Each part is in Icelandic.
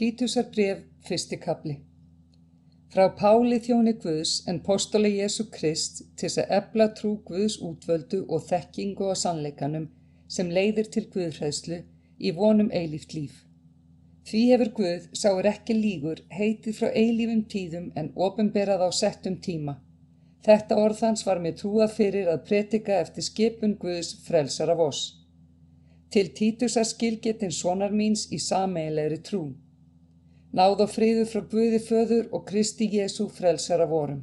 Títusarbréf, 1. kafli. Frá Páli þjóni Guðs en postuli Jesú Krist til að efla trú Guðs útvöldu og þekkingu á sannleikanum sem leiðir til guðhræðslu í vonum eilíft líf. Því hefur Guð, sá ekki lýgur, heitið frá eilífum tíðum en opinberað á settum tíma. Þetta orð hans var mér trúað fyrir að predika eftir skipun Guðs frelsara voss. Til Títusar skilgetinn sonar míns í sameiginlegri trú. Náð og friður frá Guði föður og Kristi Jesú frelsara vorum.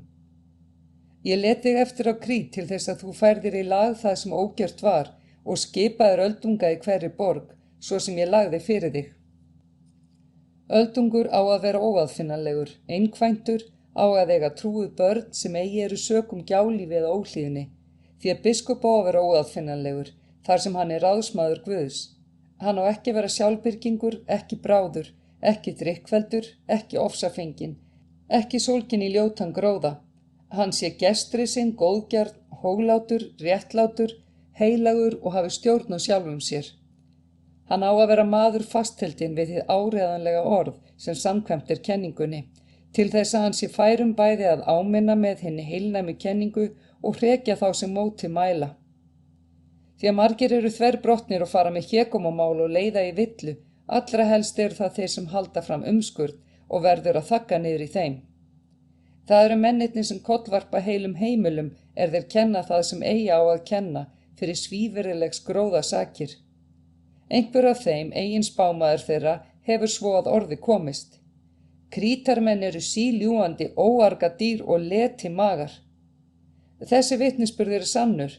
Ég let þig eftir á Krít til þess að þú færðir í lag það sem ógjört var og skipaðir öldunga í hverri borg, svo sem ég lagði fyrir þig. Öldungur á að vera óaðfinnanlegur, einkvæntur, á að eiga trúið börn sem eigi eru sökum gjálífi eða óhlýðni, því að biskup á að vera óaðfinnanlegur, þar sem hann er ráðsmaður Guðs. Hann á ekki vera sjálfbyrgingur, ekki bráður, ekki drykkveldur, ekki ofsafenginn, ekki sólginn í ljótan gróða. Hann sé gestrisinn, góðgjarn, hóglátur, réttlátur, heilagur og hafi stjórn á sjálfum sér. Hann á að vera maður fastheldinn við hið áreiðanlega orð sem samkvæmt er kenningunni, til þess að hann sé færum bæði að áminna með henni heilnæmi kenningu og hrekja þá sem móti mæla. Því að margir eru þverbrotnir og fara með hégómamál og leiða í villu, allra helst eru það þeir sem halda fram umskurð og verður að þagga niður í þeim. Það eru mennirnir sem kollvarpa heilum heimilum þeir kenna það sem eigi á að kenna fyrir svívirðilegs gróða sakir. Einhver af þeim, eigin spámaður þeirra, hefur svo að orði komist. Krítarmenn eru síljúandi, óarga dýr og leti magar. Þessi vitnisburður er sannur.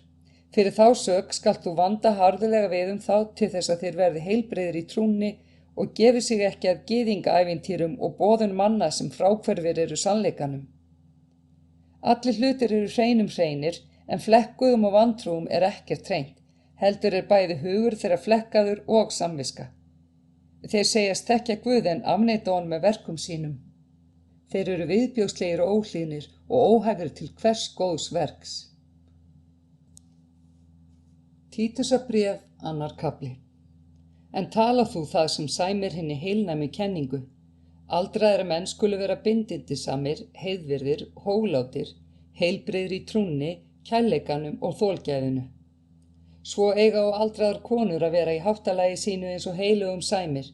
Fyrir þá sök skalt þú vanda harðilega við þá til þess að þeir verði heilbrigðir í trúnni og gefi sig ekki að gyðingaævintýrum og boðun manna sem fráhverfir eru sannleikanum. Allir hlutir eru hreinir, en flekkuðum og vantrúum er ekkert hreint, heldur er bæði hugur þeirra flekkaður og samviska. Þeir segjast þekkja Guð en afneita honum með verkum sínum. Þeir eru viðbjóðslegir og óhlýðnir og óhæfir til hvers góðs verks. Títusarbréf, 2. kafli. En tala þú það sem sæmir hinni heilnæmi kenningu. Aldraðir menn skulu vera bindindisamir, heiðvirðir, hóglátir, heilbrigðir í trúnni, kærleikanum og þolgæðinu. Svo eiga og aldraðar konur að vera í háttalagi sínu eins og heilugum sæmir.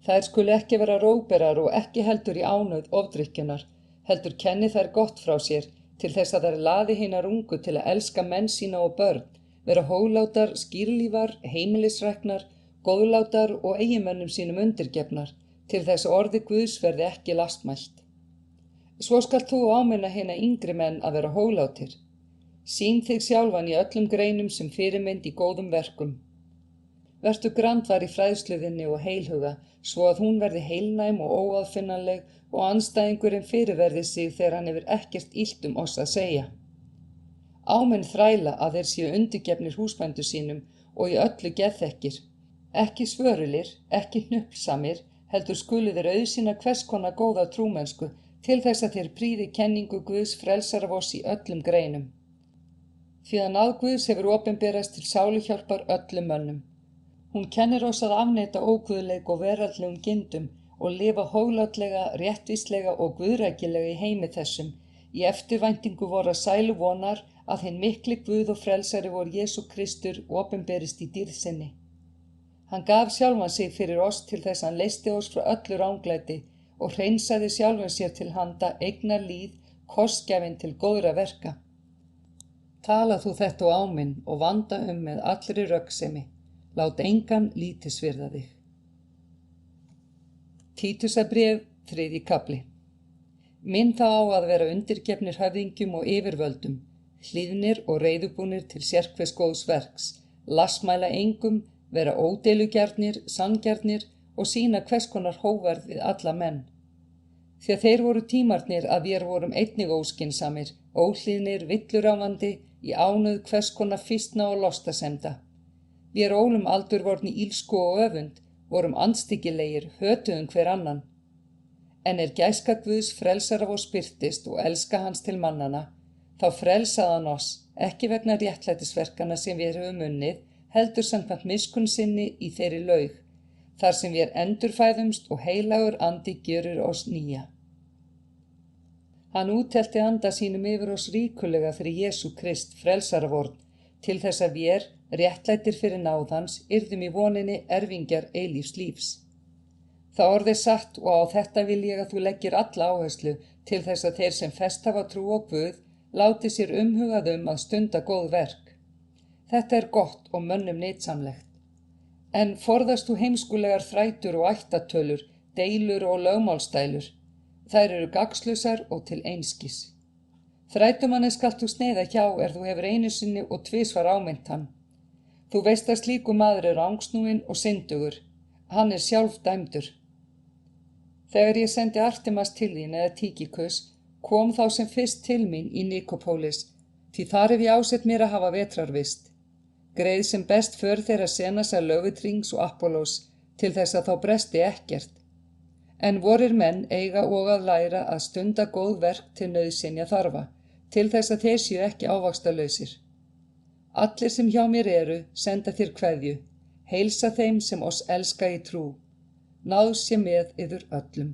Þær skulu ekki vera rógberar og ekki heldur í ánauð ofdrykkjunar, heldur kenni þær gott frá sér til þess að þær laði hinar ungu til að elska menn sína og börn, vera hóglátar, skýrlífar, heimilisræknar, góðlátar og eiginmönnum sínum undirgefnar, til þess að orði Guðs verði ekki lastmælt. Svo skalt þú áminna hina yngri menn að vera hóglátir. Sýn þig sjálfan í öllum greinum sem fyrirmynd í góðum verkum. Vertu grandvar í fræðsluðinni og heilhuga, svo að hún verði heilnæm og óaðfinnanleg og andstæðingurinn fyrirverði sig þegar hann hefur ekkert illt oss að segja. Áminn þræla að þeir séu undirgefnir húsbændu sínum og í öllu geðþekkir, ekki svörulir, ekki hnuplsamir, heldur skulu þeir auðsýna hvers konar góða trúmennsku til þess að þeir prýði kenningu Guðs frelsara voss í öllum greinum. Því að náð Guðs hefur opinberast til sáluhjálpar öllum mönnum. Hún kennir oss að afneita óguðleik og veraldlegum gindum og lifa hóglátlega, réttvíslega og guðrækilega í heimi þessum, í eftirvæntingu vorra sælu vonar að hinn mikli Guð og frelsari vor Jesú Kristur opinberist í dýrð sinni. Hann gaf sjálfan sig fyrir oss til þess að hann leysti oss frá öllu ranglæti og hreinsaði sjálfan sér til handa eignar líð, kostgjafinn til góðra verka. Tala þú þetta og áminn og vanda með allri röggsemi, lát engan lítilsvirða þig. Títusarbréf, 3. kafli. Minn þá á að vera undirgefnir höfðingjum og yfirvöldum, hlýðnir og reiðubúnir til sérhvers góðs verks, lastmæla engum, vera ódeilugjarnir, sanngjarnir og sýna hvers konar hógværð við alla menn. Því að þeir voru tímarnir að vér vorum einnig óskinsamir, óhlýðnir, villuráfandi, í ánauð hvers konar fýstna og lostasemda. Vér ólum aldur vorni ílsku og öfund, vorum andstyggilegir, hötuðum hver annan. En gæska Guðs frelsara voss birtist og elska hans til mannana, þá frelsaði hann oss, ekki vegna réttlætisverkana sem við höfum unnið, heldur samkvæmt miskunn sinni í þeirri laug, þar sem við endurfæðumst og heilagur andi gjörur oss nýja. Hann úttelti anda sínum yfir oss ríkulega fyrir Jesú Krist, frelsara vorn, til þess að við, réttlættir fyrir náð hans, yrðum í voninni erfingjar eilífs lífs. Það orð satt og á þetta vil ég að þú leggir alla áherslu til þess að þeir sem fest hafa trú á Guð láti sér umhugað að stunda góð verk. Þetta er gott og mönnum nytsamlegt. En forðast þú heimskulegar þrætur og ættatölur, deilur og lögmálstælur. Þær eru gagnslausar og til einskis. Þrætumanni skalt þú sneiða hjá þú hefur einu sinni og tvisvar áminnt hann. Þú veist að slíkur maður er angsnúinn og syndugur. Hann er sjálf dæmdur. Þegar ég sendi Artemas til þín eða Tíkikus, kom þá sem fyrst til mín í Nikópólis, því þar hef ég ásett mér að hafa vetrarvist. Greið sem best för þeirra Senasar Lögutrings og Apollos, til þess að þá bresti ekkert. En vorir menn eiga og að læra að stunda góð verk til nauðsynja þarfa, til þess að þeir séu ekki ávaxtalausir. Allir sem hjá mér eru, senda þér kveðju, heilsa þeim sem oss elska í trú. Náð sé með yður öllum.